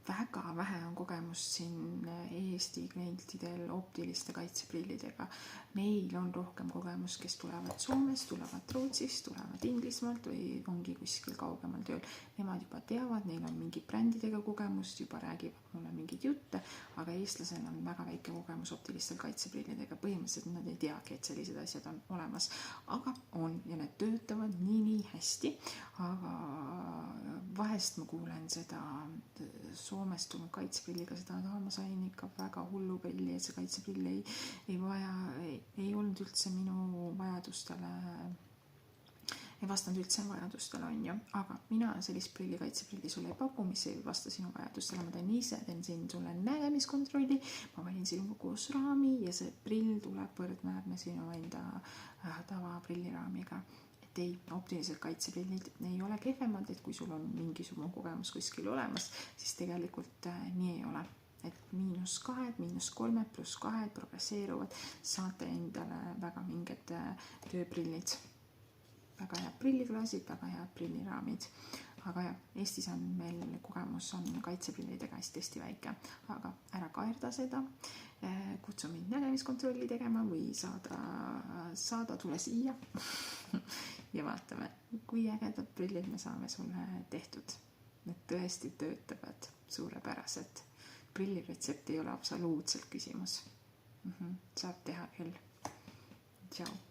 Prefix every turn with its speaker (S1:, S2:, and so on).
S1: väga vähe on kogemust siin Eesti klientidel optiliste kaitseprillidega. Neil on rohkem kogemust, kes tulevad Soomest, tulevad Rootsist, tulevad Inglismaalt või ongi kuskil kaugemal tööl. Nemad juba teavad, neil on mingi brändidega kogemust, juba räägivad mulle mingeid jutte, aga eestlasel on väga väike kogemus optilistel kaitseprillidega. Põhimõtteliselt nad ei teagi, et sellised asjad on olemas, aga on ja need töötavad nii hästi, aga vahest ma kuulen seda Soomest tulnud kaitseprilliga, seda ma sain ikka väga hullu prilli, et see kaitseprill ei olnud üldse minu vajadustele, ei vastanud üldse vajadustele, on ju, aga mina sellist kaitseprilli sulle ei paku, mis ei vasta sinu vajadustele, ma teen siin sulle nägemiskontrolli, ma valin sinuga koos raami ja see prill tuleb võrdväärne sinu enda tavaprilliraamiga. Et ei, optilised kaitseprillid ei ole kehvemad, et kui sul on mingisugune kogemus kuskil olemas, siis tegelikult nii ei ole. Et -2, -3, +2 progresseeruvad, saate endale väga mingid tööprillid. Väga head prilliklaasid, väga head prilliraamid. Aga jah, Eestis on meil kogemus on kaitseprillidega hästi väike, aga ära kaerda seda, kutsu mind nägemiskontrolli tegema või saada tule siia ja vaatame, kui ägedad prillid me saame sulle tehtud. Need tõesti töötavad suurepäraselt. Prilliretsept ei ole absoluutselt küsimus. Saab teha küll. Tšau.